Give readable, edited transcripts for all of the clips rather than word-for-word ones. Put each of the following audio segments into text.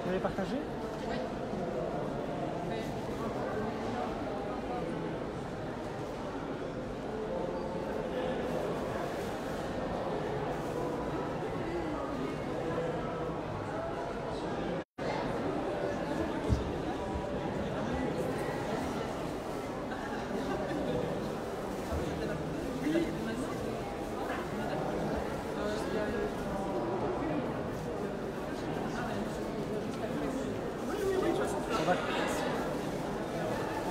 Vous avez partagé?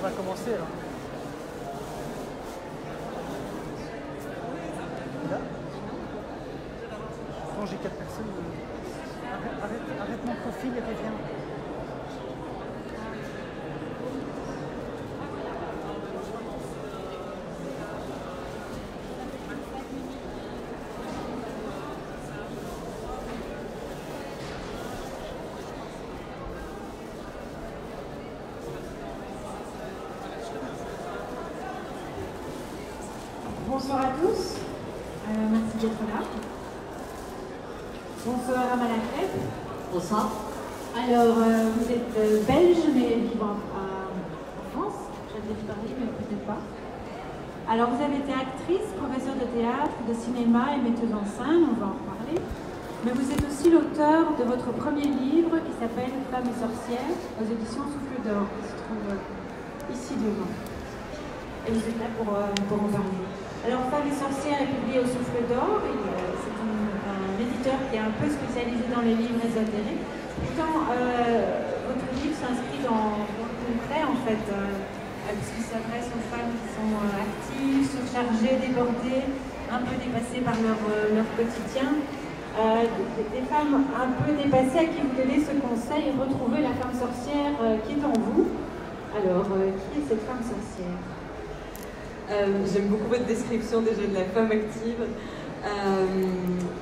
On va commencer alors. Là, quand j'ai 4 personnes, arrête mon profil et reviens. Bonsoir à tous, merci d'être là. Bonsoir à Malacrète. Bonsoir. Alors, vous êtes belge mais vivant en France, j'avais dit Paris mais peut-être pas. Alors, vous avez été actrice, professeure de théâtre, de cinéma et metteuse en scène, on va en parler. Mais vous êtes aussi l'auteur de votre premier livre qui s'appelle Femmes et sorcières aux éditions Souffle d'Or, qui se trouve ici devant. Et vous êtes là pour en parler. Alors, Femmes et sorcières est publié au Souffle d'Or. C'est un éditeur qui est un peu spécialisé dans les livres ésotériques. Pourtant, votre livre s'inscrit dans le concret, en fait, puisqu'il s'adresse aux femmes qui sont actives, surchargées, débordées, un peu dépassées par leur quotidien. Des femmes un peu dépassées à qui vous donnez ce conseil, retrouver la femme sorcière qui est en vous. Alors, qui est cette femme sorcière ? J'aime beaucoup votre description déjà de la femme active.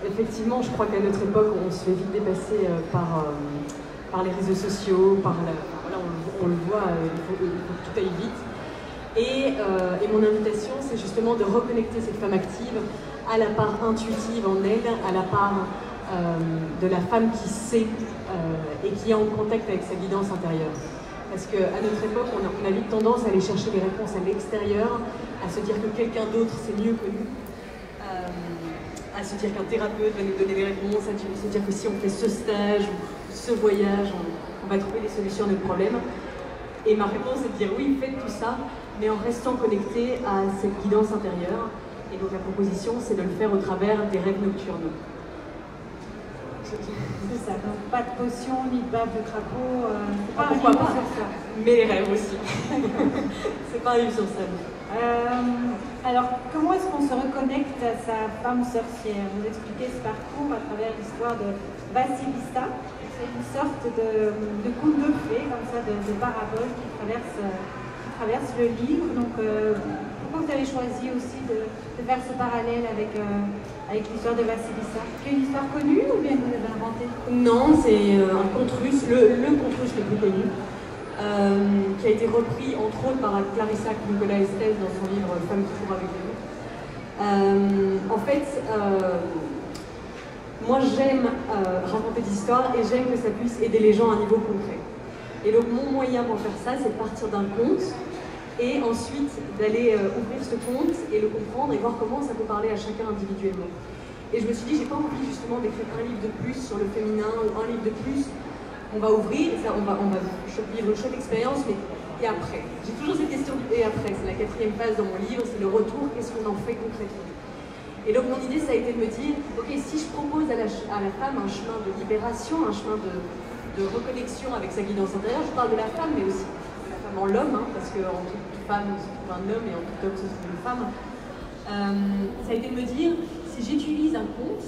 Effectivement, je crois qu'à notre époque, on se fait vite dépasser par les réseaux sociaux, voilà, on le voit, il faut que tout aille vite. Et mon invitation, c'est justement de reconnecter cette femme active à la part intuitive en elle, à la part de la femme qui sait et qui est en contact avec sa guidance intérieure. Parce qu'à notre époque, on a vite tendance à aller chercher les réponses à l'extérieur, à se dire que quelqu'un d'autre sait mieux que nous, à se dire qu'un thérapeute va nous donner les réponses, à se dire que si on fait ce stage ou ce voyage, on va trouver les solutions à nos problèmes. Et ma réponse est de dire oui, faites tout ça, mais en restant connecté à cette guidance intérieure. Et donc la proposition, c'est de le faire au travers des rêves nocturnes. C'est ça, donc pas de potion ni de bave de crapaud, Pourquoi pas, sur ça. Mais les rêves aussi. C'est pas un livre sur ça. Alors, comment est-ce qu'on se reconnecte à sa femme sorcière? Vous expliquez ce parcours à travers l'histoire de Vassilissa. C'est une sorte de conte de fées, comme ça, de parabole qui traverse le livre. Donc, pourquoi vous avez choisi aussi de faire ce parallèle avec l'histoire de Vassilissa? C'est une histoire connue ou bien vous l'avez inventée? Non, c'est un conte russe, le conte russe le plus connu, qui a été repris entre autres par Clarissa Nicolas-Estes dans son livre Femmes qui courent avec les loups. En fait, moi j'aime raconter des histoires et j'aime que ça puisse aider les gens à un niveau concret. Et donc mon moyen pour faire ça, c'est de partir d'un conte et ensuite d'aller ouvrir ce conte et le comprendre et voir comment ça peut parler à chacun individuellement. Et je me suis dit, j'ai pas envie justement d'écrire un livre de plus sur le féminin ou un livre de plus. On va ouvrir, ça, on va vivre une chouette expérience, mais et après? J'ai toujours cette question du et après, c'est la 4e phase dans mon livre, c'est le retour, qu'est-ce qu'on en fait concrètement? Et donc mon idée, ça a été de me dire, ok, si je propose à la femme un chemin de libération, un chemin de reconnexion avec sa guidance intérieure, je parle de la femme, mais aussi de la femme en l'homme, hein, parce qu'en toute femme se trouve un homme et en tout homme se trouve une femme. Ça a été de me dire, si j'utilise un conte,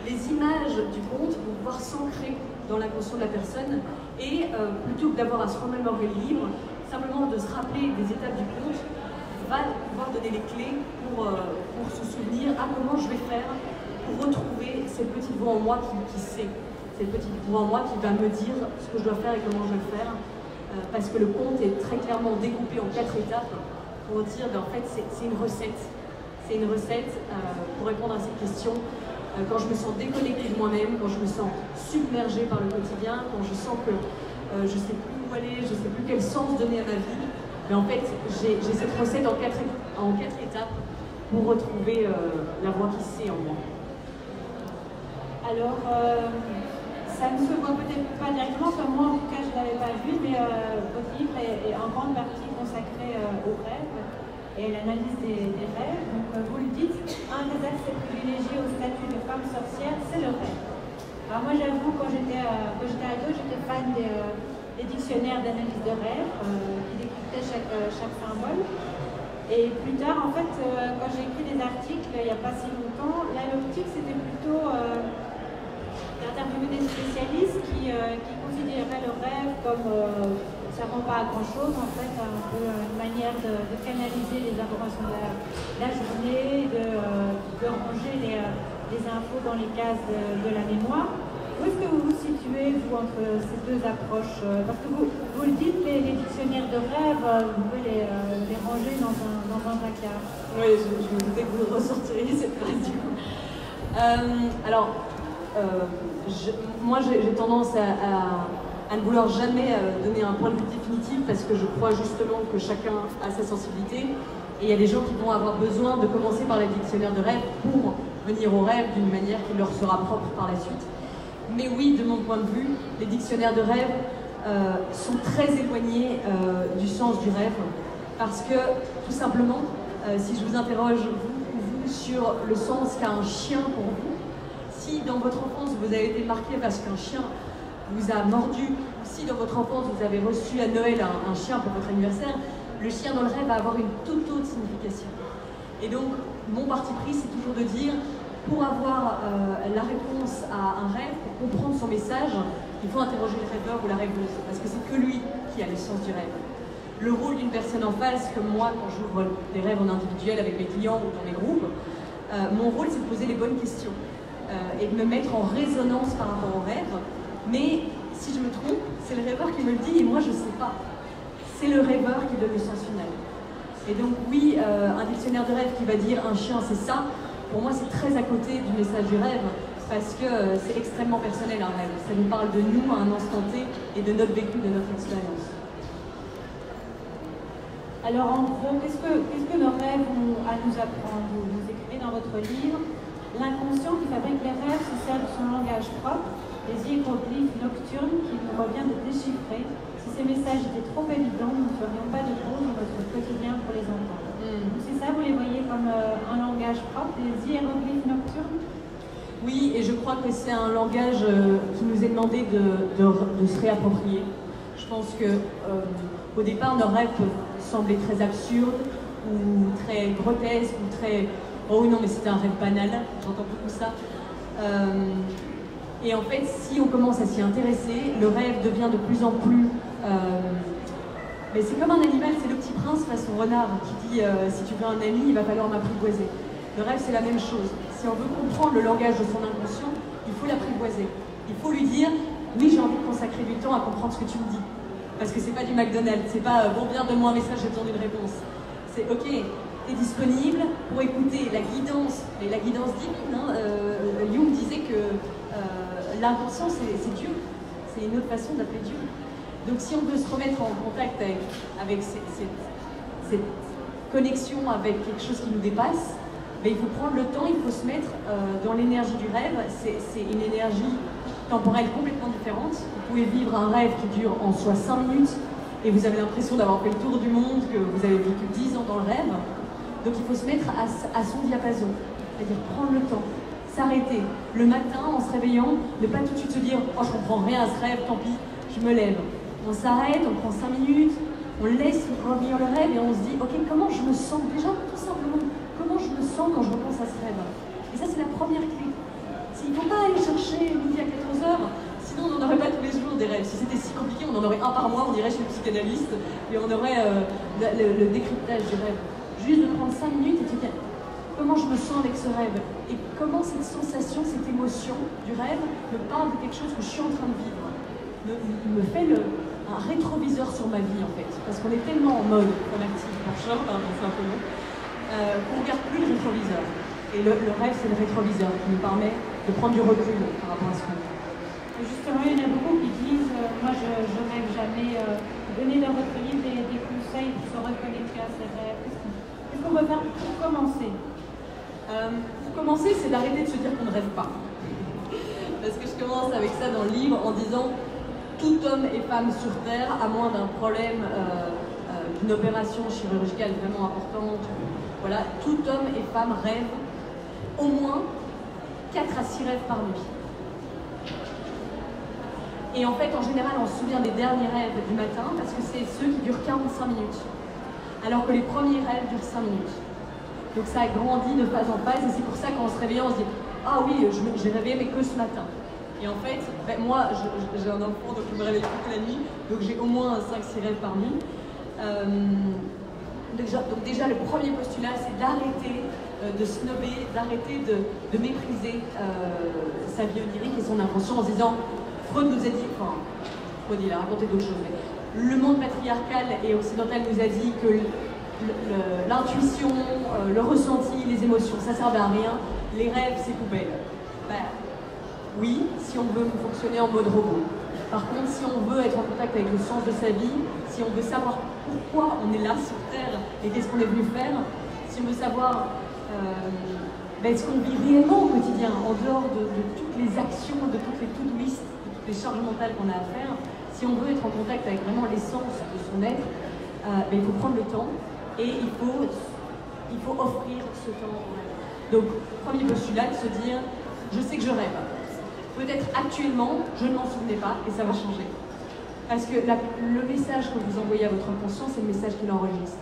les images du conte vont pouvoir s'ancrer dans l'inconscient de la personne et plutôt que d'avoir à se remémorer le livre, simplement de se rappeler des étapes du conte va pouvoir donner les clés pour se souvenir comment je vais faire pour retrouver cette petite voix en moi qui sait, cette petite voix en moi qui va me dire ce que je dois faire et comment je vais le faire, parce que le conte est très clairement découpé en 4 étapes pour dire en fait c'est une recette. C'est une recette pour répondre à cette question. quand je me sens déconnectée de moi-même, quand je me sens submergée par le quotidien, quand je sens que je ne sais plus où aller, je ne sais plus quel sens donner à ma vie. Mais en fait, j'ai cette recette en quatre étapes pour retrouver la voix qui sait en moi. Alors, ça ne se voit peut-être pas directement, comme moi en tout cas je ne l'avais pas vu, mais votre livre est en grande partie consacré aux rêves et à l'analyse des rêves. Donc vous le dites, un des accès privilégiés au statut de femme sorcière, c'est le rêve. Alors moi j'avoue, quand j'étais ado, j'étais fan des dictionnaires d'analyse de rêves qui décryptaient chaque symbole. Et plus tard, en fait, quand j'ai écrit des articles, il n'y a pas si longtemps, là l'optique c'était plutôt d'interviewer des spécialistes qui considéraient le rêve comme ça ne rend pas à grand chose, en fait, un peu une manière de canaliser les informations de la journée, de ranger les infos dans les cases de la mémoire. Où est-ce que vous vous situez, vous, entre ces deux approches? Parce que vous le dites, les dictionnaires de rêve, vous pouvez les ranger dans un placard. Oui, je me doutais que vous ressortiriez cette phrase du coup. Moi, j'ai tendance à ne vouloir jamais donner un point de vue définitif parce que je crois justement que chacun a sa sensibilité. Et il y a des gens qui vont avoir besoin de commencer par les dictionnaires de rêve pour venir au rêve d'une manière qui leur sera propre par la suite. Mais oui, de mon point de vue, les dictionnaires de rêve sont très éloignés du sens du rêve parce que, tout simplement, si je vous interroge, vous, sur le sens qu'a un chien pour vous, si dans votre enfance vous avez été marqué parce qu'un chien vous a mordu, ou si dans votre enfance vous avez reçu à Noël un chien pour votre anniversaire, le chien dans le rêve va avoir une toute autre signification. Et donc, mon parti pris, c'est toujours de dire, pour avoir la réponse à un rêve, pour comprendre son message, il faut interroger le rêveur ou la rêveuse, parce que c'est que lui qui a le sens du rêve. Le rôle d'une personne en face, comme moi, quand j'ouvre des rêves en individuel avec mes clients ou dans mes groupes, mon rôle, c'est de poser les bonnes questions et de me mettre en résonance par rapport au rêve. Mais si je me trompe, c'est le rêveur qui me le dit et moi, je ne sais pas. C'est le rêveur qui donne le sens final. Et donc, oui, un dictionnaire de rêve qui va dire un chien, c'est ça. Pour moi, c'est très à côté du message du rêve, parce que c'est extrêmement personnel un rêve. Ça nous parle de nous à un instant T et de notre vécu, de notre expérience. Alors en gros, qu'est-ce que nos rêves ont à nous apprendre? Vous écrivez dans votre livre, l'inconscient qui fabrique les rêves se sert de son langage propre, les hiéroglyphes nocturnes qu'il nous revient de déchiffrer. Si ces messages étaient trop évidents, nous ne ferions pas de pause dans notre quotidien pour les entendre. C'est ça, vous les voyez comme un langage propre, les hiéroglyphes nocturnes? Oui, et je crois que c'est un langage qui nous est demandé de se réapproprier. Je pense que au départ, nos rêves peuvent sembler très absurdes ou très grotesques ou très « oh non, mais c'était un rêve banal », j'entends beaucoup ça. Et en fait, si on commence à s'y intéresser, le rêve devient de plus en plus... mais c'est comme un animal, c'est le petit prince face au renard qui dit si tu veux un ami, il va falloir m'apprivoiser. Le rêve, c'est la même chose. Si on veut comprendre le langage de son inconscient, il faut l'apprivoiser. Il faut lui dire oui, j'ai envie de consacrer du temps à comprendre ce que tu me dis. Parce que c'est pas du McDonald's, c'est pas bon, viens, donne-moi un message, j'ai besoin d'une réponse. C'est ok, t'es disponible pour écouter la guidance, et la guidance divine. Jung disait que l'inconscient, c'est Dieu. C'est une autre façon d'appeler Dieu. Donc si on veut se remettre en contact avec cette connexion avec quelque chose qui nous dépasse, ben, il faut prendre le temps, il faut se mettre dans l'énergie du rêve. C'est une énergie temporelle complètement différente. Vous pouvez vivre un rêve qui dure en soi 5 minutes et vous avez l'impression d'avoir fait le tour du monde, que vous avez vécu 10 ans dans le rêve. Donc il faut se mettre à son diapason, c'est-à-dire prendre le temps, s'arrêter. Le matin, en se réveillant, ne pas tout de suite se dire « oh, je comprends rien à ce rêve, tant pis, je me lève ». On s'arrête, on prend 5 minutes, on laisse revenir le rêve et on se dit « ok, comment je me sens ?» Déjà, tout simplement, comment je me sens quand je repense à ce rêve? Et ça, c'est la première clé. Il ne faut pas aller chercher midi à 14h, sinon on n'en aurait pas tous les jours des rêves. Si c'était si compliqué, on en aurait un par mois, on irait chez le psychanalyste et on aurait le décryptage du rêve. Juste de prendre 5 minutes et de se dire comment je me sens avec ce rêve et comment cette sensation, cette émotion du rêve me parle de quelque chose que je suis en train de vivre. Me fait un rétroviseur sur ma vie en fait. Parce qu'on est tellement en mode, on active pour short, c'est un peu long, qu'on ne regarde plus le rétroviseur. Et le rêve, c'est le rétroviseur qui nous permet de prendre du recul par rapport à ce qu'on fait. Justement, il y en a beaucoup qui disent moi je rêve jamais. Venez dans votre livre des conseils pour se reconnecter à ses rêves. Qu'est-ce qu'on peut faire pour commencer? Pour commencer, c'est d'arrêter de se dire qu'on ne rêve pas. Parce que je commence avec ça dans le livre en disant tout homme et femme sur Terre, à moins d'un problème, d'une opération chirurgicale vraiment importante, voilà, tout homme et femme rêve au moins 4 à 6 rêves par nuit. Et en fait, en général, on se souvient des derniers rêves du matin parce que c'est ceux qui durent 45 minutes. Alors que les premiers rêves durent 5 minutes. Donc ça grandit de phase en phase et c'est pour ça qu'en se réveillant, on se dit « Ah oui, j'ai rêvé, mais que ce matin ». Et en fait, ben moi, j'ai un enfant, donc je me réveille toute la nuit, donc j'ai au moins 5-6 rêves par nuit. Donc déjà, le premier postulat, c'est d'arrêter de snobber, d'arrêter de mépriser sa vie onirique et son inconscient en se disant Freud nous a dit, enfin, Freud il a raconté d'autres choses, mais le monde patriarcal et occidental nous a dit que l'intuition, le ressenti, les émotions, ça servait à rien, les rêves c'est poubelle. Ben, oui, si on veut fonctionner en mode robot. Par contre, si on veut être en contact avec le sens de sa vie, si on veut savoir pourquoi on est là sur Terre et qu'est-ce qu'on est venu faire, si on veut savoir ce qu'on vit réellement au quotidien, en dehors de toutes les actions, de toutes les to-do list, de toutes les charges mentales qu'on a à faire, si on veut être en contact avec vraiment l'essence de son être, il faut prendre le temps et il faut offrir ce temps. Donc, premier postulat, de se dire, je sais que je rêve. Peut-être actuellement, je ne m'en souvenais pas et ça va changer. Parce que le message que vous envoyez à votre inconscient, c'est le message qu'il enregistre.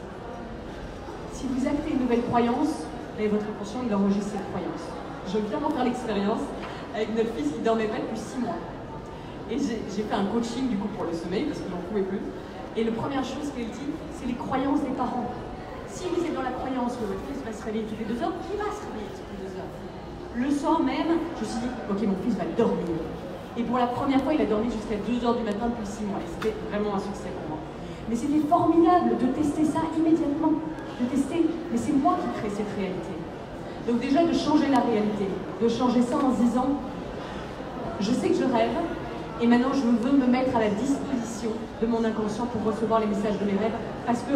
Si vous actez une nouvelle croyance, votre inconscient, il enregistre cette croyance. Je viens d'en faire l'expérience avec notre fils qui ne dormait pas depuis 6 mois. Et j'ai fait un coaching du coup pour le sommeil parce que j'en pouvais plus. Et la première chose qu'elle dit, c'est les croyances des parents. Si vous êtes dans la croyance que votre fils va se réveiller toutes les 2 heures, il va se réveiller toutes les 2 heures. Le soir même, je me suis dit, ok, mon fils va dormir. Et pour la première fois, il a dormi jusqu'à 2 heures du matin depuis 6 mois. Et c'était vraiment un succès pour moi. Mais c'était formidable de tester ça immédiatement. De tester, mais c'est moi qui crée cette réalité. Donc déjà, de changer la réalité. De changer ça en se disant, je sais que je rêve, et maintenant je veux me mettre à la disposition de mon inconscient pour recevoir les messages de mes rêves, parce que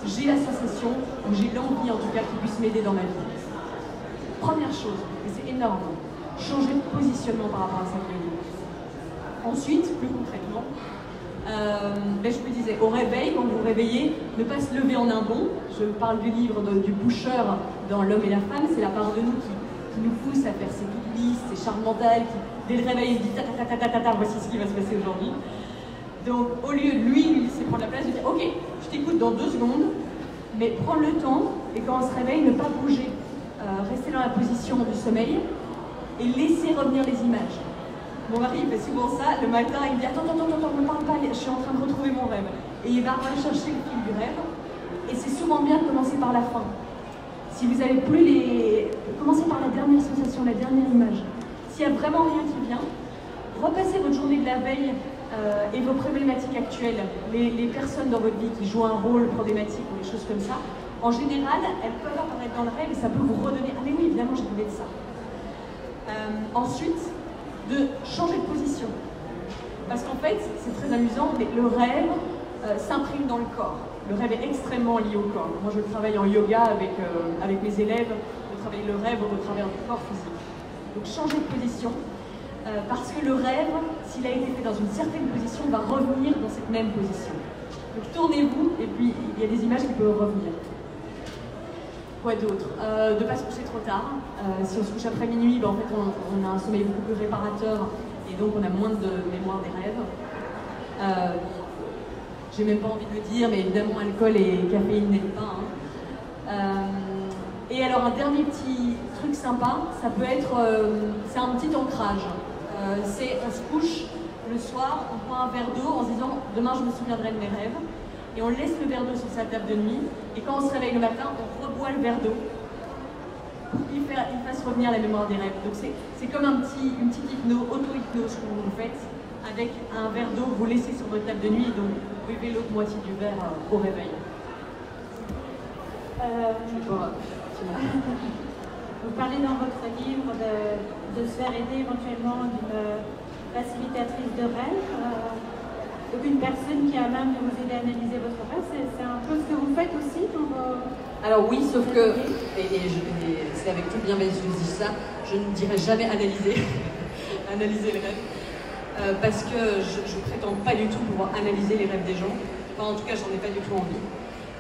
j'ai la sensation, ou j'ai l'envie en tout cas, qu'il puisse m'aider dans ma vie. Première chose, et c'est énorme, changer de positionnement par rapport à sa vie. Ensuite, plus concrètement, je me disais, au réveil, quand vous vous réveillez, ne pas se lever en un bond. Je parle du livre du Boucher dans L'homme et la femme, c'est la part de nous qui nous pousse à faire ces to-do list, ces charges mentales, qui, dès le réveil, il se dit ta ta ta ta ta ta, voici ce qui va se passer aujourd'hui. Donc, au lieu de lui laisser prendre la place, de dire, ok, je t'écoute dans 2 secondes, mais prendre le temps, et quand on se réveille, ne pas bouger. Rester dans la position du sommeil et laisser revenir les images. Mon mari il fait souvent ça, le matin il me dit attends, ne me parle pas, je suis en train de retrouver mon rêve. Et il va rechercher le fil du rêve. Et c'est souvent bien de commencer par la fin. Si vous n'avez plus commencez par la dernière sensation, la dernière image. S'il n'y a vraiment rien qui vient, repassez votre journée de la veille et vos problématiques actuelles, les personnes dans votre vie qui jouent un rôle problématique ou des choses comme ça. En général, elles peuvent apparaître dans le rêve et ça peut vous redonner. Ah mais oui, évidemment, j'ai rêvé de ça. Ensuite, de changer de position. Parce qu'en fait, c'est très amusant, mais le rêve s'imprime dans le corps. Le rêve est extrêmement lié au corps. Moi, je travaille en yoga avec mes élèves, je travaille le rêve au travers du corps physique. Donc, changer de position, parce que le rêve, s'il a été fait dans une certaine position, va revenir dans cette même position. Donc, tournez-vous, et puis il y a des images qui peuvent revenir. Quoi d'autre? De ne pas se coucher trop tard. Si on se couche après minuit, en fait, on a un sommeil beaucoup plus réparateur et donc on a moins de mémoire des rêves. J'ai même pas envie de le dire, mais évidemment, alcool et caféine n'aident pas. Et alors, un dernier petit truc sympa, ça peut être, c'est un petit ancrage. C'est, on se couche le soir, on prend un verre d'eau en se disant, demain je me souviendrai de mes rêves. Et on laisse le verre d'eau sur sa table de nuit, et quand on se réveille le matin, on reboit le verre d'eau pour qu'il fasse revenir la mémoire des rêves. Donc c'est comme une petite auto-hypnose que vous faites, avec un verre d'eau que vous laissez sur votre table de nuit, donc vous buvez l'autre moitié du verre au réveil. Vous parlez dans votre livre de se faire aider éventuellement d'une facilitatrice de rêve, une personne qui a même de vous aider à analyser votre rêve. C'est un peu ce que vous faites aussi dans vos... Alors oui, sauf que, et c'est avec toute bienveillance que je dis ça, je ne dirais jamais analyser, analyser les rêves, parce que je ne prétends pas du tout pouvoir analyser les rêves des gens. Enfin, en tout cas, j'en ai pas du tout envie.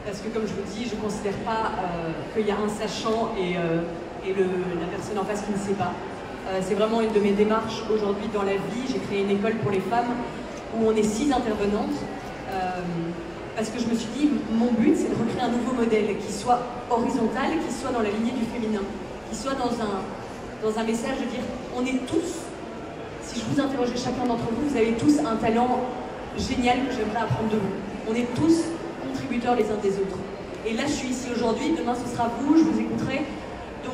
Parce que comme je vous dis, je ne considère pas qu'il y a un sachant et la personne en face qui ne sait pas. C'est vraiment une de mes démarches aujourd'hui dans la vie. J'ai créé une école pour les femmes où on est 6 intervenantes. Parce que je me suis dit, mon but, c'est de recréer un nouveau modèle qui soit horizontal, qui soit dans la lignée du féminin, qui soit dans un message de dire, on est tous, si je vous interrogeais chacun d'entre vous, vous avez tous un talent génial que j'aimerais apprendre de vous. On est tous contributeurs les uns des autres. Et là, je suis ici aujourd'hui, demain ce sera vous, je vous écouterai. Donc,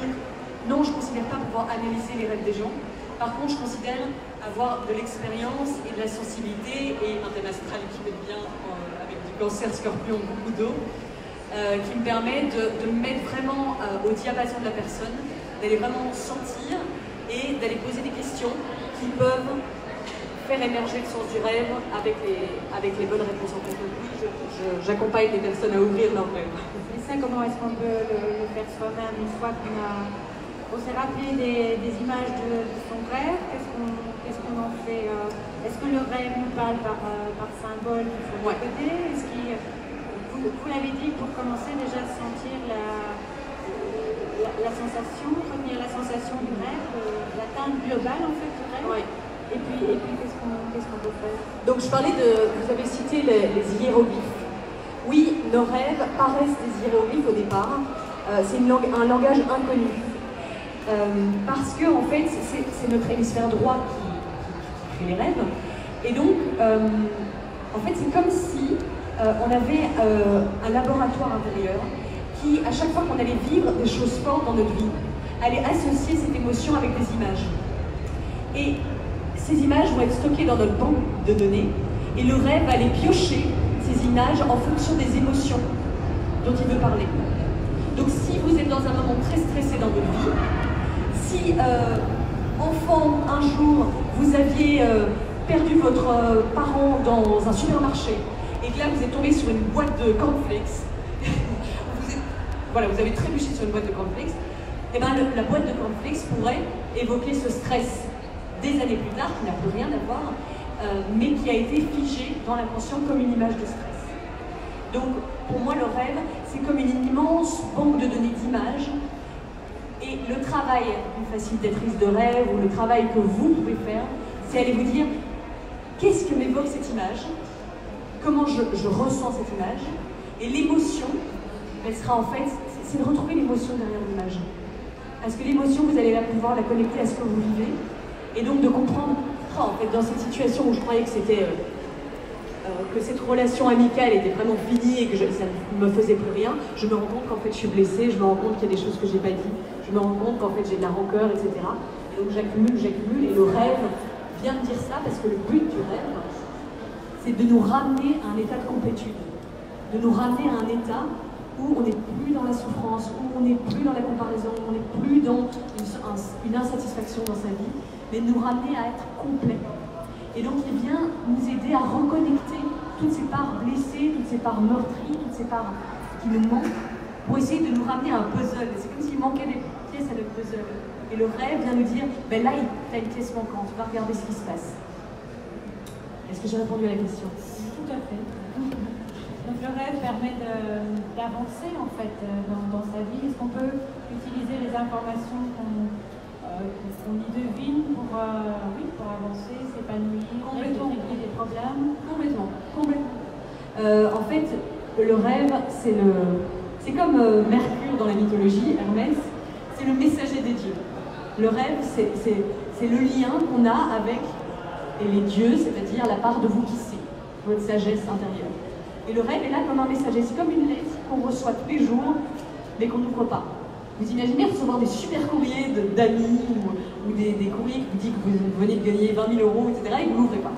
non, je ne considère pas pouvoir analyser les rêves des gens. Par contre, je considère avoir de l'expérience et de la sensibilité et un thème astral qui me vient avec du cancer, scorpion, beaucoup d'eau, qui me permet de me mettre vraiment au diapason de la personne, d'aller vraiment sentir et d'aller poser des questions qui peuvent faire émerger le sens du rêve avec les bonnes réponses. En fait, oui, j'accompagne les personnes à ouvrir leur rêve. Et ça, comment est-ce qu'on peut le faire soi-même une fois qu'on s'est rappelé des images de son rêve? Qu'est-ce qu'on en fait? Est-ce que le rêve nous parle par symbole qu'il faut coder? Vous l'avez dit, pour commencer déjà à sentir la sensation, retenir la sensation du rêve, l'atteinte globale en fait du rêve. Ouais. Et puis qu'est-ce qu'on peut faire? Donc je parlais vous avez cité les hiéroglyphes. Oui, nos rêves paraissent des hiéroglyphes au départ. C'est un langage inconnu. Parce que en fait, c'est notre hémisphère droit qui crée les rêves. Et donc, en fait, c'est comme si on avait un laboratoire intérieur qui, à chaque fois qu'on allait vivre des choses fortes dans notre vie, allait associer cette émotion avec des images. Et ces images vont être stockées dans notre banque de données et le rêve va aller piocher ces images en fonction des émotions dont il veut parler. Donc si vous êtes dans un moment très stressé dans votre vie, si enfant un jour vous aviez perdu votre parent dans un supermarché et que là vous êtes tombé sur une boîte de cornflakes, vous avez trébuché sur une boîte de cornflakes, et bien la boîte de cornflakes pourrait évoquer ce stress des années plus tard, qui n'a plus rien à voir, mais qui a été figé dans l'inconscient comme une image de stress. Donc, pour moi, le rêve, c'est comme une immense banque de données d'images, et le travail d'une facilitatrice de rêve, ou le travail que vous pouvez faire, c'est aller vous dire, qu'est-ce que m'évoque cette image? Comment je ressens cette image? Et l'émotion, elle sera en fait, c'est de retrouver l'émotion derrière l'image. Parce que l'émotion, vous allez pouvoir la connecter à ce que vous vivez, et donc de comprendre, en fait, dans cette situation où je croyais que c'était que cette relation amicale était vraiment finie et que ça ne me faisait plus rien, je me rends compte qu'en fait je suis blessée, je me rends compte qu'il y a des choses que j'ai pas dit, je me rends compte qu'en fait j'ai de la rancœur, etc. Et donc j'accumule, et le rêve vient me dire ça parce que le but du rêve, c'est de nous ramener à un état de complétude, de nous ramener à un état où on n'est plus dans la souffrance, où on n'est plus dans la comparaison, où on n'est plus dans une insatisfaction dans sa vie, mais nous ramener à être complet. Et donc il vient nous aider à reconnecter toutes ces parts blessées, toutes ces parts meurtries, toutes ces parts qui nous manquent, pour essayer de nous ramener à un puzzle. C'est comme s'il manquait des pièces à notre puzzle. Et le rêve vient nous dire, ben là, tu as une pièce manquante, va regarder ce qui se passe. Est-ce que j'ai répondu à la question? Tout à fait. Donc le rêve permet d'avancer en fait dans sa vie. Est-ce qu'on peut utiliser les informations qu'on y devine pour avancer, s'épanouir, régler des problèmes? Complètement. En fait, le rêve, c'est comme Mercure dans la mythologie, Hermès, c'est le messager des dieux. Le rêve, c'est le lien qu'on a avec les dieux, c'est-à-dire la part de vous qui sait, votre sagesse intérieure. Et le rêve est là comme un messager, c'est comme une lettre qu'on reçoit tous les jours, mais qu'on n'ouvre pas. Vous imaginez recevoir des super courriers d'amis ou des courriers qui vous disent que vous venez de gagner 20 000 €, etc. et vous ne l'ouvrez pas.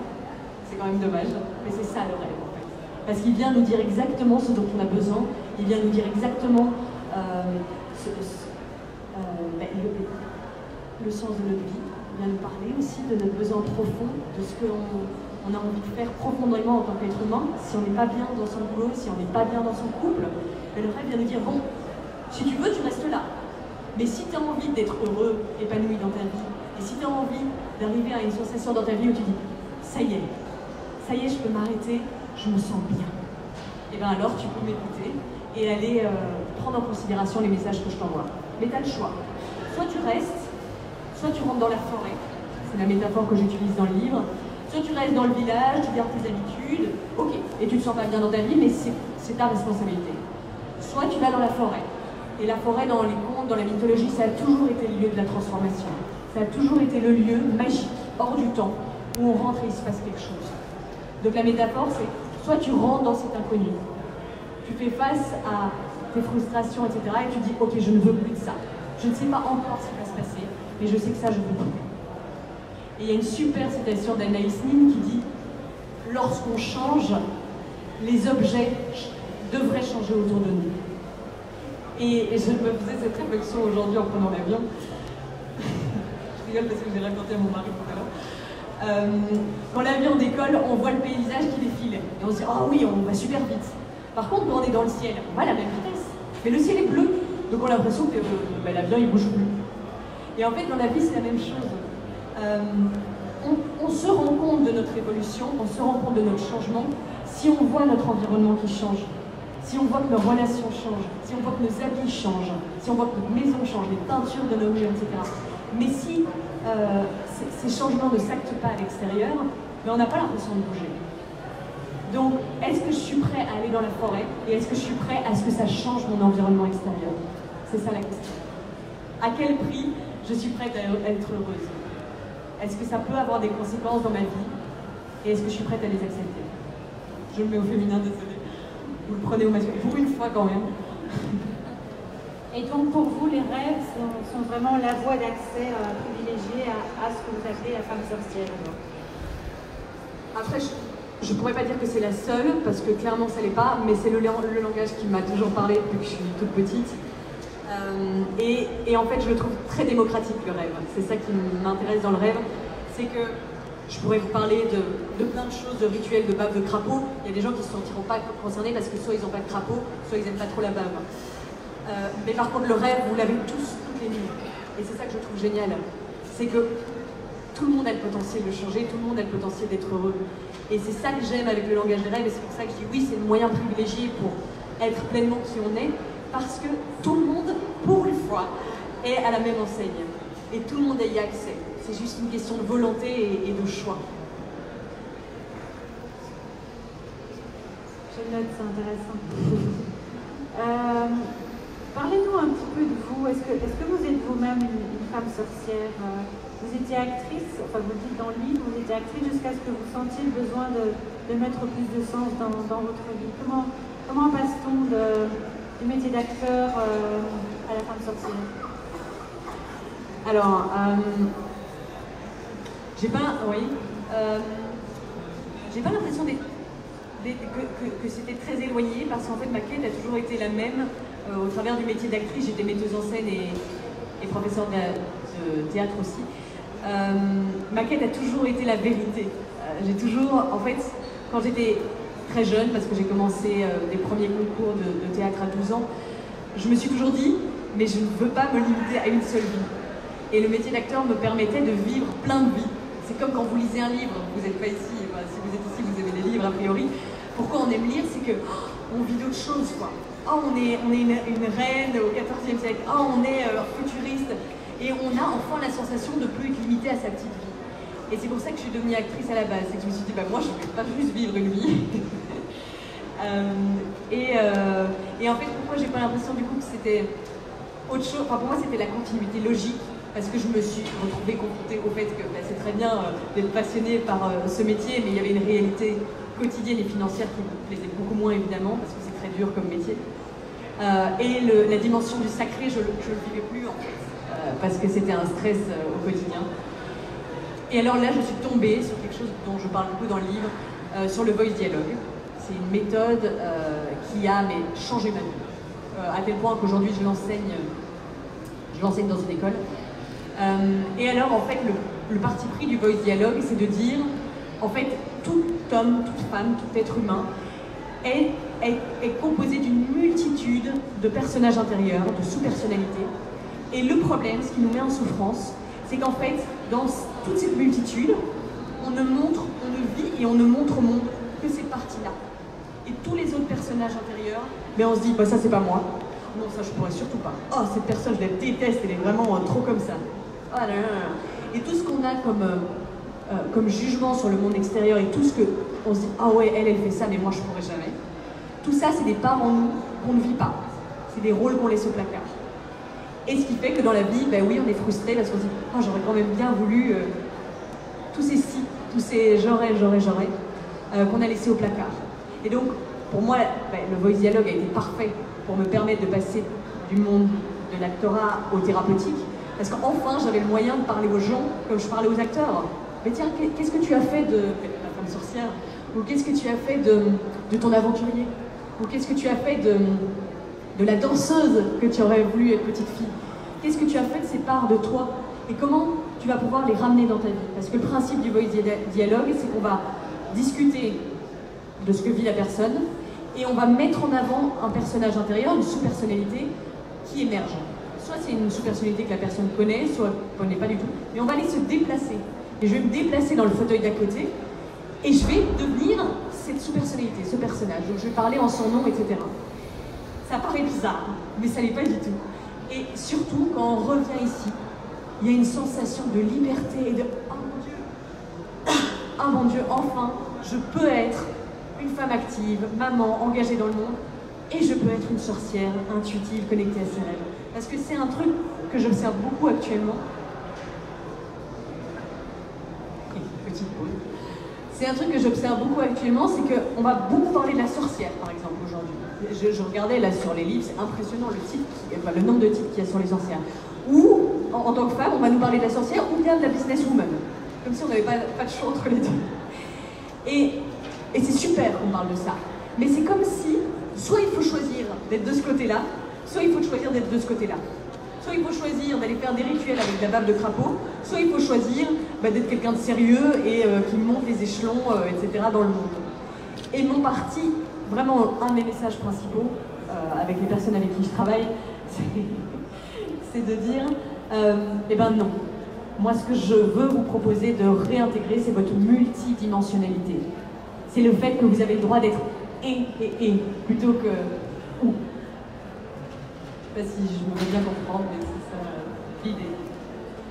C'est quand même dommage, mais c'est ça le rêve en fait. Parce qu'il vient nous dire exactement ce dont on a besoin, il vient nous dire exactement le sens de notre vie, vient nous parler aussi de notre besoin profond, de ce qu'on a envie de faire profondément en tant qu'être humain. Si on n'est pas bien dans son boulot, si on n'est pas bien dans son couple, le rêve vient nous dire, bon, si tu veux, tu restes là. Mais si tu as envie d'être heureux, épanoui dans ta vie, et si tu as envie d'arriver à une sensation dans ta vie où tu dis, ça y est, je peux m'arrêter, je me sens bien. Et bien alors tu peux m'écouter et aller prendre en considération les messages que je t'envoie. Mais tu as le choix. Soit tu restes, soit tu rentres dans la forêt, c'est la métaphore que j'utilise dans le livre, soit tu restes dans le village, tu gardes tes habitudes, ok, et tu te sens pas bien dans ta vie, mais c'est ta responsabilité. Soit tu vas dans la forêt. Et la forêt, dans les contes, dans la mythologie, ça a toujours été le lieu de la transformation. Ça a toujours été le lieu magique, hors du temps, où on rentre et il se passe quelque chose. Donc la métaphore, c'est soit tu rentres dans cet inconnu, tu fais face à tes frustrations, etc. et tu dis, ok, je ne veux plus de ça. Je ne sais pas encore ce qui va se passer, mais je sais que ça, je veux plus. Et il y a une super citation d'Anaïs Nin qui dit, lorsqu'on change, les objets devraient changer autour de nous. Et je me faisais cette réflexion aujourd'hui en prenant l'avion. Je rigole parce que j'ai raconté à mon mari tout à l'heure. Quand l'avion décolle, on voit le paysage qui défile. Et on se dit, ah oui, on va super vite. Par contre, quand on est dans le ciel, on va à la même vitesse. Mais le ciel est bleu. Donc on a l'impression que l'avion, il bouge plus. Et en fait, dans la vie, c'est la même chose. On se rend compte de notre évolution, on se rend compte de notre changement, si on voit notre environnement qui change. Si on voit que nos relations changent, si on voit que nos habits changent, si on voit que notre maison change, les peintures de nos murs, etc. Mais si ces changements ne s'actent pas à l'extérieur, on n'a pas l'impression de bouger. Donc, est-ce que je suis prêt à aller dans la forêt et est-ce que je suis prêt à ce que ça change mon environnement extérieur? C'est ça la question. À quel prix je suis prête à être heureuse? Est-ce que ça peut avoir des conséquences dans ma vie? Et est-ce que je suis prête à les accepter? Je le mets au féminin, désolé. Vous le prenez au masculin, pour une fois quand même. Et donc pour vous, les rêves sont vraiment la voie d'accès privilégiée à ce que vous appelez la femme sorcière. Après, je ne pourrais pas dire que c'est la seule, parce que clairement ça l'est pas, mais c'est le langage qui m'a toujours parlé depuis que je suis toute petite. Et en fait, je le trouve très démocratique, le rêve. C'est ça qui m'intéresse dans le rêve, c'est que je pourrais vous parler de plein de choses, de rituels, de bave de crapaud. Il y a des gens qui ne se sentiront pas concernés parce que soit ils n'ont pas de crapaud, soit ils n'aiment pas trop la bave. Mais par contre, le rêve, vous l'avez tous, toutes les nuits. Et c'est ça que je trouve génial. C'est que tout le monde a le potentiel de changer, tout le monde a le potentiel d'être heureux. Et c'est ça que j'aime avec le langage des rêves, et c'est pour ça que je dis oui, c'est le moyen privilégié pour être pleinement qui on est, parce que tout le monde, pour une fois, est à la même enseigne. Et tout le monde y a accès. C'est juste une question de volonté et de choix. Je note, c'est intéressant. Parlez-nous un petit peu de vous. Est-ce que vous êtes vous-même une femme sorcière? Vous étiez actrice, enfin vous le dites dans le livre, vous étiez actrice jusqu'à ce que vous sentiez le besoin de mettre plus de sens dans votre vie. Comment passe-t-on du métier d'acteur à la femme sorcière? Alors, j'ai pas l'impression que c'était très éloigné, parce qu'en fait ma quête a toujours été la même. Au travers du métier d'actrice, j'étais metteuse en scène et professeure de théâtre aussi. Ma quête a toujours été la vérité. J'ai toujours, en fait, quand j'étais très jeune, parce que j'ai commencé des premiers concours de théâtre à 12 ans, je me suis toujours dit, mais je ne veux pas me limiter à une seule vie. Et le métier d'acteur me permettait de vivre plein de vies. C'est comme quand vous lisez un livre, vous n'êtes pas ici, enfin, si vous êtes ici, vous aimez les livres a priori. Pourquoi on aime lire? C'est que on vit d'autres choses, quoi. Oh, on est une reine au XIVe siècle, oh, on est futuriste. Et on a enfin la sensation de ne plus être limité à sa petite vie. Et c'est pour ça que je suis devenue actrice à la base. C'est que je me suis dit, bah, moi, je ne vais pas juste vivre une vie. Et en fait, pourquoi j'ai pas l'impression du coup que c'était autre chose? Enfin, pour moi, c'était la continuité logique. Parce que je me suis retrouvée confrontée au fait que bah, c'est très bien d'être passionnée par ce métier, mais il y avait une réalité quotidienne et financière qui me plaisait beaucoup moins, évidemment, parce que c'est très dur comme métier. Et la dimension du sacré, je ne le vivais plus, en fait, parce que c'était un stress au quotidien. Et alors là, je suis tombée sur quelque chose dont je parle beaucoup dans le livre, sur le voice dialogue. C'est une méthode qui a changé ma vie. À tel point qu'aujourd'hui, je l'enseigne l'enseigne dans une école. Et alors, en fait, le parti pris du Voice Dialogue, c'est de dire, en fait, tout homme, toute femme, tout être humain est composé d'une multitude de personnages intérieurs, de sous-personnalités. Et le problème, ce qui nous met en souffrance, c'est qu'en fait, dans toute cette multitude, on ne vit et on ne montre au monde que cette partie-là. Et tous les autres personnages intérieurs, mais on se dit, bah ça c'est pas moi. Non, ça je pourrais surtout pas. Oh, cette personne, je la déteste, elle est vraiment trop comme ça. Ah, là, là, là. Et tout ce qu'on a comme jugement sur le monde extérieur et tout ce que on se dit, ah ouais, elle fait ça, mais moi je pourrais jamais. Tout ça, c'est des parts en nous qu'on ne vit pas. C'est des rôles qu'on laisse au placard. Et ce qui fait que dans la vie, ben oui, on est frustré parce qu'on se dit, oh, j'aurais quand même bien voulu tous ces si, tous ces j'aurais, qu'on a laissé au placard. Et donc, pour moi, ben, le Voice Dialogue a été parfait pour me permettre de passer du monde de l'actorat au thérapeutique. Parce qu'enfin, j'avais le moyen de parler aux gens comme je parlais aux acteurs. Mais tiens, qu'est-ce que tu as fait de la femme sorcière? Ou qu'est-ce que tu as fait de ton aventurier? Ou qu'est-ce que tu as fait de la danseuse que tu aurais voulu être petite fille? Qu'est-ce que tu as fait de ces parts de toi? Et comment tu vas pouvoir les ramener dans ta vie? Parce que le principe du Voice Dialogue, c'est qu'on va discuter de ce que vit la personne et on va mettre en avant un personnage intérieur, une sous-personnalité qui émerge. Soit c'est une sous-personnalité que la personne connaît, soit elle ne connaît pas du tout. Mais on va aller se déplacer. Et je vais me déplacer dans le fauteuil d'à côté et je vais devenir cette sous-personnalité, ce personnage. Donc je vais parler en son nom, etc. Ça paraît bizarre, mais ça l'est pas du tout. Et surtout, quand on revient ici, il y a une sensation de liberté et de « Oh mon Dieu, oh mon Dieu, enfin, je peux être une femme active, maman, engagée dans le monde, et je peux être une sorcière intuitive, connectée à ses rêves. » Parce que c'est un truc que j'observe beaucoup actuellement. Petite pause. C'est un truc que j'observe beaucoup actuellement, c'est qu'on va beaucoup parler de la sorcière, par exemple, aujourd'hui. Je regardais là sur les livres, c'est impressionnant le nombre de titres qu'il y a sur les sorcières. Ou, en tant que femme, on va nous parler de la sorcière ou bien de la businesswoman. Comme si on n'avait pas de choix entre les deux. Et c'est super qu'on parle de ça. Mais c'est comme si, soit il faut choisir d'être de ce côté-là, soit il faut choisir d'être de ce côté-là. Soit il faut choisir d'aller faire des rituels avec de la bave de crapaud, soit il faut choisir d'être quelqu'un de sérieux et qui monte les échelons, etc. dans le monde. Et mon parti, vraiment un de mes messages principaux, avec les personnes avec qui je travaille, c'est de dire, eh ben non. Moi, ce que je veux vous proposer de réintégrer, c'est votre multidimensionnalité. C'est le fait que vous avez le droit d'être et, plutôt que ou. Je ne sais pas si je me fais bien comprendre, mais c'est ça l'idée.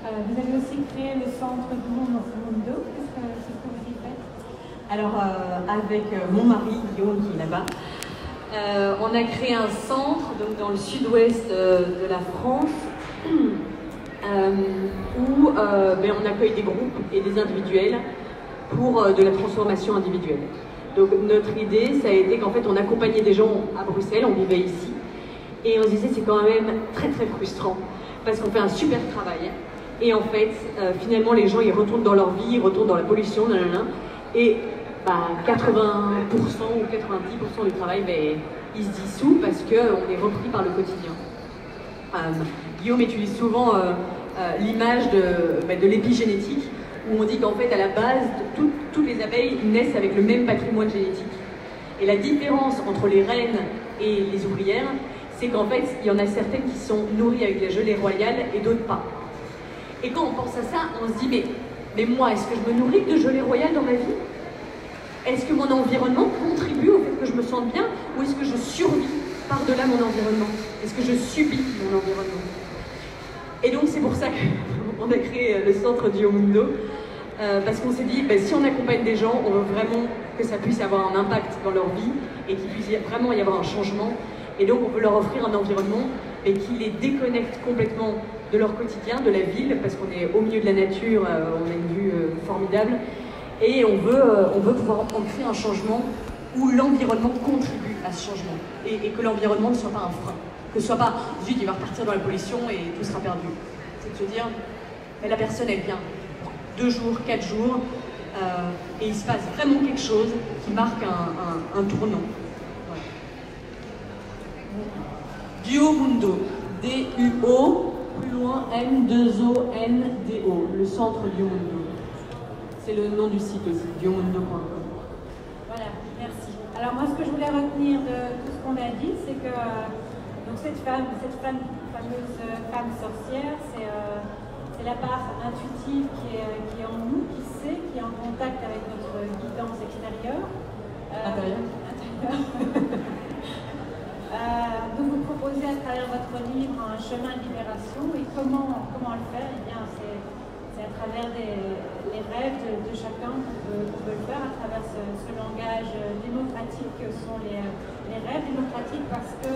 Vous avez aussi créé le centre du Mundo. Qu'est-ce que vous y faites? Alors, avec mon mari, Guillaume, qui est là-bas, on a créé un centre donc, dans le sud-ouest de la France où on accueille des groupes et des individuels pour de la transformation individuelle. Donc notre idée, ça a été qu'en fait on accompagnait des gens à Bruxelles, on vivait ici, et on se disait c'est quand même très très frustrant parce qu'on fait un super travail et en fait finalement les gens ils retournent dans leur vie, ils retournent dans la pollution, et 80% ou 90% du travail il se dissout parce qu'on est repris par le quotidien. Guillaume utilise souvent l'image de l'épigénétique où on dit qu'en fait à la base toutes les abeilles naissent avec le même patrimoine génétique. Et la différence entre les reines et les ouvrières, c'est qu'en fait il y en a certaines qui sont nourries avec la gelée royale et d'autres pas. Et quand on pense à ça, on se dit mais moi, est-ce que je me nourris de gelée royale dans ma vie? Est-ce que mon environnement contribue au fait que je me sente bien ou est-ce que je survis par-delà mon environnement? Est-ce que je subis mon environnement? Et donc c'est pour ça qu'on a créé le centre du Mundo, parce qu'on s'est dit, si on accompagne des gens, on veut vraiment que ça puisse avoir un impact dans leur vie et qu'il puisse vraiment y avoir un changement. Et donc on veut leur offrir un environnement qui les déconnecte complètement de leur quotidien, de la ville, parce qu'on est au milieu de la nature, on a une vue formidable. Et on veut pouvoir créer un changement où l'environnement contribue à ce changement et que l'environnement ne soit pas un frein, que ce soit pas zut, il va repartir dans la pollution et tout sera perdu. C'est de se dire, la personne elle vient pour 2 jours, 4 jours et il se passe vraiment quelque chose qui marque un tournant. Voilà. Duo Mundo, D-U-O plus loin, N2ONDO, le centre Diomundo. C'est le nom du site aussi, diomundo.com. Voilà, merci. Alors moi, ce que je voulais retenir de tout ce qu'on a dit, c'est que donc cette fameuse femme sorcière, c'est la part intuitive qui est en nous, qui sait, qui est en contact avec notre guidance extérieure. Intérieure. Donc vous proposez à travers votre livre un chemin de libération, et comment le faire? Eh bien, c'est à travers les rêves de chacun qu'on peut le faire, à travers ce langage démocratique que sont les rêves démocratiques, parce que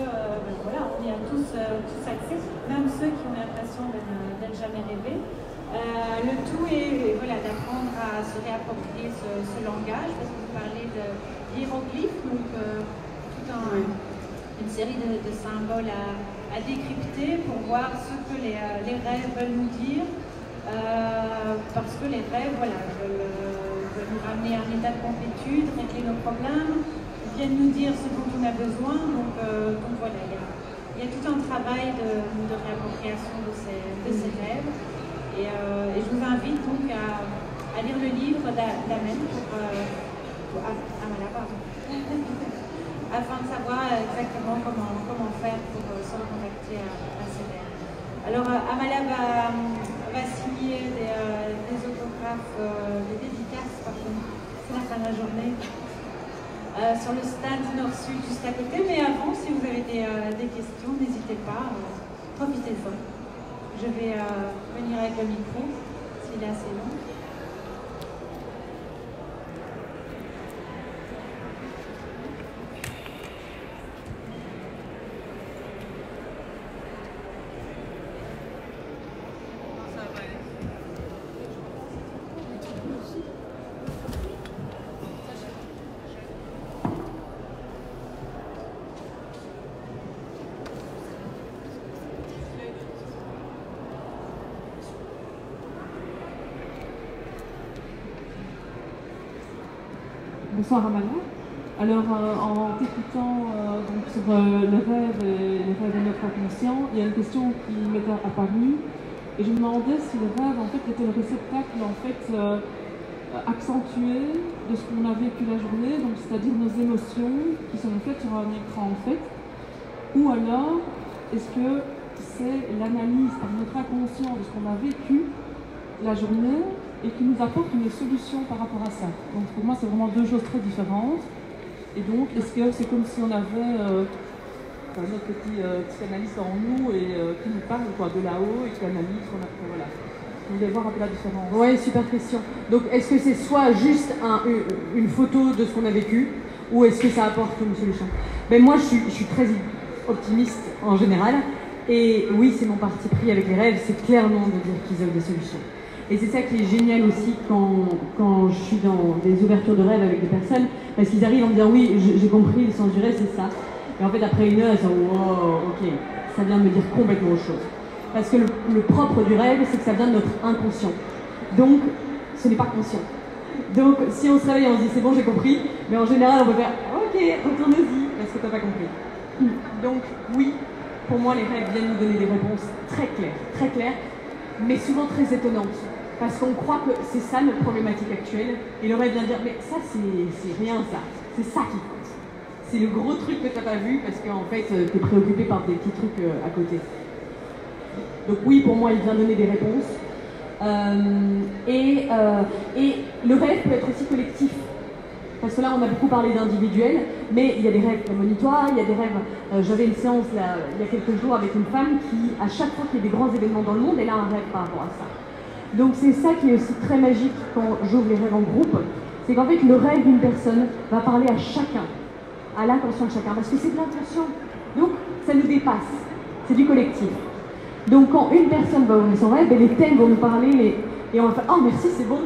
voilà, on y a tous accès, même ceux qui ont l'impression de ne jamais rêver. Le tout est voilà, d'apprendre à se réapproprier ce langage, parce que vous parlez d'hiéroglyphes, donc une série de symboles à décrypter pour voir ce que les rêves veulent nous dire. Parce que les rêves veulent nous ramener à un état de complétude, régler nos problèmes, viennent nous dire ce dont on a besoin. Donc voilà, il y a tout un travail de réappropriation de ces rêves. Et je vous invite donc à lire le livre d'Amen afin de savoir exactement comment faire pour se reconnecter à ces rêves. Alors Amala va signer des autographes, des dédicaces, pardon, c'est la fin de la journée, sur le stand nord-sud juste à côté. Mais avant, si vous avez des questions, n'hésitez pas, profitez-en. Je vais venir avec le micro, s'il est assez long. Bonsoir Amala. Alors en t'écoutant donc sur le rêve et les rêves de notre inconscient, il y a une question qui m'est apparue et je me demandais si le rêve en fait était le réceptacle en fait accentué de ce qu'on a vécu la journée, donc c'est-à-dire nos émotions qui sont faites sur un écran en fait, ou alors est-ce que c'est l'analyse par notre inconscient de ce qu'on a vécu la journée et qui nous apporte une solution par rapport à ça. Donc pour moi, c'est vraiment deux choses très différentes. Et donc, est-ce que c'est comme si on avait notre petit psychanalyste en nous et qui nous parle de là-haut et qui analyse, voilà. On voulait voir un peu la différence. Oui, super question. Donc, est-ce que c'est soit juste une photo de ce qu'on a vécu, ou est-ce que ça apporte une solution? Ben, moi, je suis très optimiste en général. Et oui, c'est mon parti pris avec les rêves, c'est clairement de dire qu'ils offrent des solutions. Et c'est ça qui est génial aussi quand je suis dans des ouvertures de rêve avec des personnes, parce qu'ils arrivent en me disant oui, j'ai compris, le sens du rêve c'est ça. Et en fait après une heure, ils sont wow, ok, ça vient de me dire complètement autre chose. Parce que le propre du rêve, c'est que ça vient de notre inconscient. Donc, ce n'est pas conscient. Donc, si on se réveille et on se dit c'est bon, j'ai compris, mais en général on peut faire ok, retourne-y, parce que t'as pas compris. Donc, oui, pour moi les rêves viennent nous donner des réponses très claires, mais souvent très étonnantes. Parce qu'on croit que c'est ça notre problématique actuelle, et le rêve vient dire mais ça c'est rien ça, c'est ça qui compte. C'est le gros truc que t'as pas vu parce qu'en fait t'es préoccupé par des petits trucs à côté. Donc oui, pour moi il vient donner des réponses. Et le rêve peut être aussi collectif. Parce que là on a beaucoup parlé d'individuel, mais il y a des rêves prémonitoires, il y a des rêves... J'avais une séance là, il y a quelques jours avec une femme qui, à chaque fois qu'il y a des grands événements dans le monde, elle a un rêve par rapport à ça. Donc c'est ça qui est aussi très magique quand j'ouvre les rêves en groupe, c'est qu'en fait le rêve d'une personne va parler à chacun, à l'inconscient de chacun, parce que c'est de l'inconscient. Donc ça nous dépasse, c'est du collectif. Donc quand une personne va ouvrir son rêve, les thèmes vont nous parler et on va faire « Oh merci, c'est bon,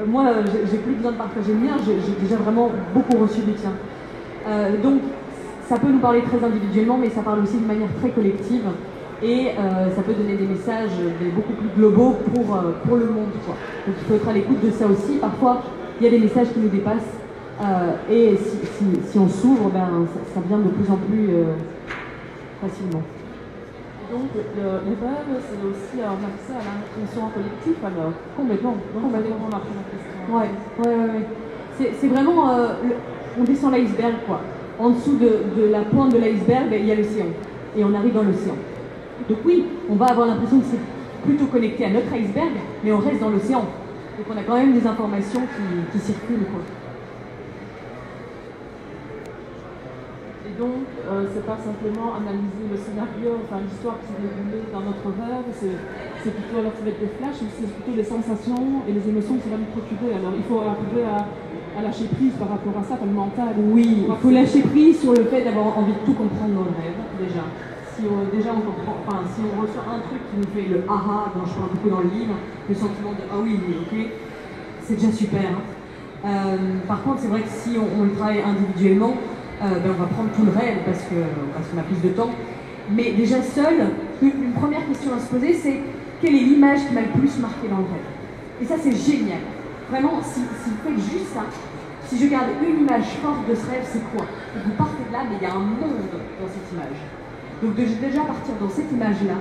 moi j'ai plus besoin de partager le mien, j'ai déjà vraiment beaucoup reçu du tien. » Donc ça peut nous parler très individuellement, mais ça parle aussi de manière très collective. Et ça peut donner des messages beaucoup plus globaux pour le monde, quoi. Donc il faut être à l'écoute de ça aussi. Parfois, il y a des messages qui nous dépassent. Et si on s'ouvre, ben, ça vient de plus en plus facilement. Donc, les rêves, c'est aussi un accès à l'inconscient collectif, alors. Complètement. Donc, c'est vraiment la première question. Ouais. C'est vraiment, on descend l'iceberg, quoi. En dessous de la pointe de l'iceberg, il y a l'océan. Et on arrive dans l'océan. Donc oui, on va avoir l'impression que c'est plutôt connecté à notre iceberg, mais on reste dans l'océan. Donc on a quand même des informations qui circulent, quoi. Et donc, c'est pas simplement analyser le scénario, enfin l'histoire qui s'est déroulée dans notre rêve, c'est plutôt, alors ça va être des flashs, mais c'est plutôt les sensations et les émotions que ça va nous procurer. Alors il faut arriver à lâcher prise par rapport à ça, par le mental. Oui, il faut lâcher prise sur le fait d'avoir envie de tout comprendre dans le rêve, déjà. Si déjà on comprend, enfin si on reçoit un truc qui nous fait le aha, dont je parle beaucoup dans le livre, le sentiment de ah oui, ok, c'est déjà super. Par contre, c'est vrai que si on le travaille individuellement, on va prendre tout le rêve parce qu'on a plus de temps. Mais déjà seul, une première question à se poser, c'est quelle est l'image qui m'a le plus marqué dans le rêve? Et ça, c'est génial. Vraiment, si vous faites juste ça, si je garde une image forte de ce rêve, c'est quoi? Et vous partez de là, mais il y a un monde dans cette image. Donc déjà partir dans cette image-là,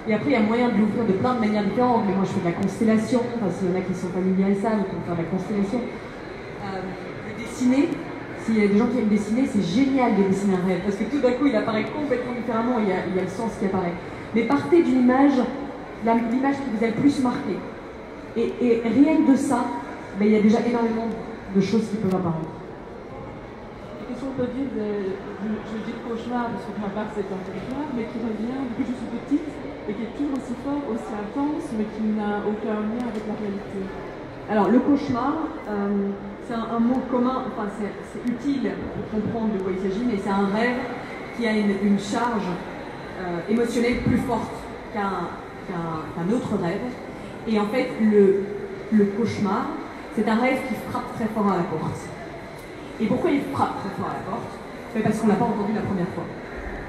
et après il y a moyen de l'ouvrir de plein de manières différentes, mais moi je fais de la constellation, enfin s'il y en a qui sont familiers à ça, vous pouvez faire de la constellation. Le dessiner, s'il y a des gens qui aiment dessiner, c'est génial de dessiner un rêve, parce que tout d'un coup il apparaît complètement différemment, il y a le sens qui apparaît. Mais partez d'une image, l'image qui vous a le plus marqué. Et rien que de ça, il y a déjà énormément de choses qui peuvent apparaître. Qu'est-ce qu'on peut dire je dis cauchemar, parce que pour ma part c'est un cauchemar, mais qui revient depuis que je suis petite et qui est toujours aussi fort, aussi intense, mais qui n'a aucun lien avec la réalité. Alors le cauchemar, c'est un mot commun, enfin c'est utile pour comprendre de quoi il s'agit, mais c'est un rêve qui a une charge émotionnelle plus forte qu'un autre rêve. Et en fait, le cauchemar, c'est un rêve qui frappe très fort à la porte. Et pourquoi il frappe très fort à la porte? Parce qu'on ne l'a pas entendu la première fois.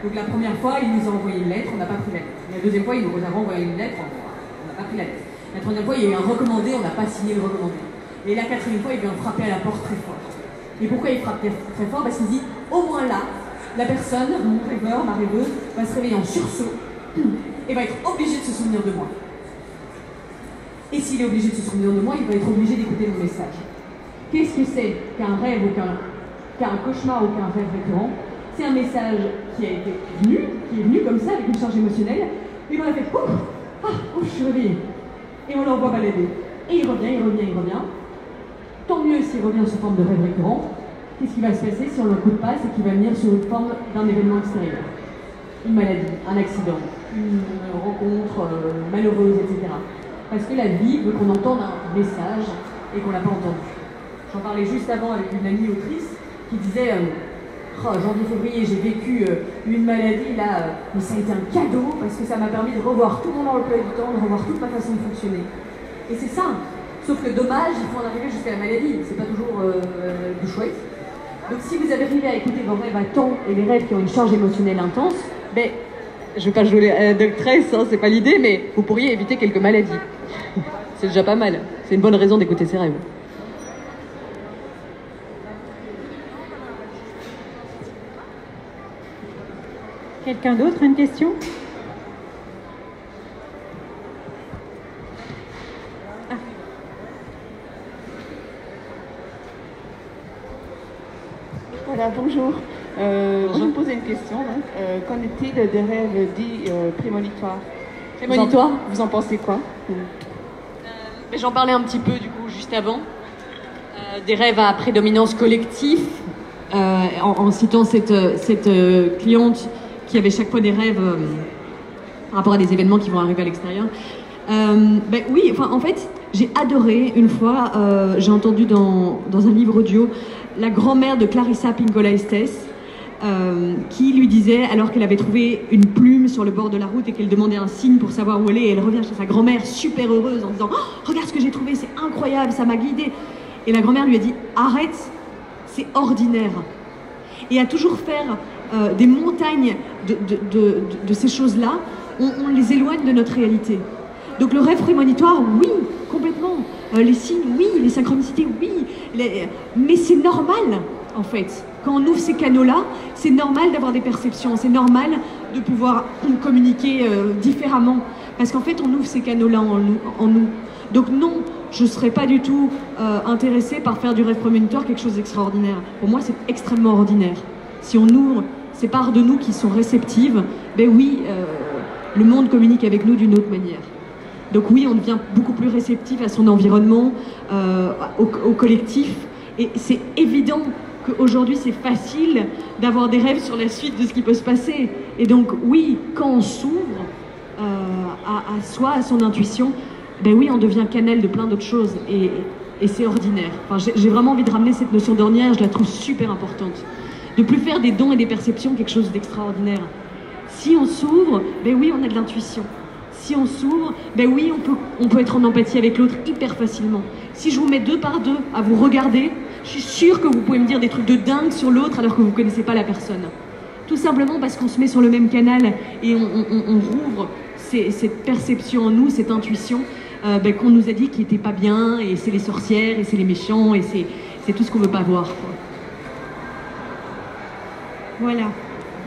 Donc la première fois, il nous a envoyé une lettre, on n'a pas pris la lettre. La deuxième fois, il nous a renvoyé une lettre, on n'a pas pris la lettre. La troisième fois, il y a eu un recommandé, on n'a pas signé le recommandé. Et la quatrième fois, il vient frapper à la porte très fort. Et pourquoi il frappe très fort? Parce qu'il dit, au moins là, la personne, mon rêveur, ma rêveuse, va se réveiller en sursaut et va être obligé de se souvenir de moi. Et s'il est obligé de se souvenir de moi, il va être obligé d'écouter mon message. Qu'est-ce que c'est qu'un rêve ou qu'un cauchemar ou qu'un rêve récurrent? C'est un message qui est venu comme ça, avec une charge émotionnelle, et on a fait ouf, je suis réveillée. Et on l'envoie balader. Et il revient. Tant mieux s'il revient sous forme de rêve récurrent. Qu'est-ce qui va se passer si on ne l'écoute pas? C'est qu'il va venir sur une forme d'un événement extérieur. Une maladie, un accident, une rencontre malheureuse, etc. Parce que la vie veut qu'on entende un message et qu'on ne l'a pas entendu. J'en parlais juste avant avec une amie autrice qui disait janvier-février, j'ai vécu une maladie là, mais ça a été un cadeau parce que ça m'a permis de revoir tout mon emploi du temps, de revoir toute ma façon de fonctionner. Et c'est ça. Sauf que dommage, il faut en arriver jusqu'à la maladie. C'est pas toujours du chouette. Donc si vous avez arrivé à écouter vos rêves à temps et les rêves qui ont une charge émotionnelle intense, je ne vais pas jouer à la doctresse, c'est pas l'idée, mais vous pourriez éviter quelques maladies. C'est déjà pas mal. C'est une bonne raison d'écouter ses rêves. Quelqu'un d'autre, une question? Voilà, bonjour. Je me posais une question. Qu'en est-il des rêves dits prémonitoires? Prémonitoires? Vous en pensez quoi? Mais j'en parlais un petit peu du coup juste avant. Des rêves à prédominance collective, en citant cette cliente qui avait chaque fois des rêves par rapport à des événements qui vont arriver à l'extérieur. Oui, enfin en fait, j'ai adoré une fois, j'ai entendu dans un livre audio la grand-mère de Clarissa Pinkola Estés qui lui disait, alors qu'elle avait trouvé une plume sur le bord de la route et qu'elle demandait un signe pour savoir où aller, et elle revient chez sa grand-mère super heureuse en disant « Regarde ce que j'ai trouvé, c'est incroyable, ça m'a guidée ». Et la grand-mère lui a dit « Arrête, c'est ordinaire ». Et à toujours faire des montagnes de ces choses-là, on les éloigne de notre réalité. Donc le rêve prémonitoire, oui, complètement. Les signes, oui. Les synchronicités, oui. Mais c'est normal, en fait. Quand on ouvre ces canaux-là, c'est normal d'avoir des perceptions. C'est normal de pouvoir communiquer différemment. Parce qu'en fait, on ouvre ces canaux-là en nous. Donc non, je ne serais pas du tout intéressée par faire du rêve prémonitoire quelque chose d'extraordinaire. Pour moi, c'est extrêmement ordinaire. Si on ouvre ces parts de nous qui sont réceptives, ben oui, le monde communique avec nous d'une autre manière. Donc oui, on devient beaucoup plus réceptif à son environnement, au collectif. Et c'est évident qu'aujourd'hui, c'est facile d'avoir des rêves sur la suite de ce qui peut se passer. Et donc oui, quand on s'ouvre à soi, à son intuition, ben oui, on devient canal de plein d'autres choses. Et c'est ordinaire. Enfin, j'ai vraiment envie de ramener cette notion d'ordinaire, je la trouve super importante. De plus faire des dons et des perceptions quelque chose d'extraordinaire. Si on s'ouvre, ben oui, on a de l'intuition. Si on s'ouvre, ben oui, on peut être en empathie avec l'autre hyper facilement. Si je vous mets 2 par 2 à vous regarder, je suis sûre que vous pouvez me dire des trucs de dingue sur l'autre alors que vous ne connaissez pas la personne. Tout simplement parce qu'on se met sur le même canal et on rouvre cette perception en nous, cette intuition qu'on nous a dit qui n'était pas bien, et c'est les sorcières, et c'est les méchants, et c'est tout ce qu'on ne veut pas voir, quoi. Voilà.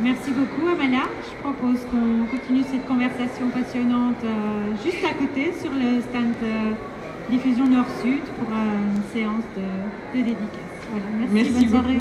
Merci beaucoup, Amanda. Je propose qu'on continue cette conversation passionnante juste à côté, sur le stand diffusion Nord-Sud, pour une séance de dédicace. Voilà. Merci, bonne soirée.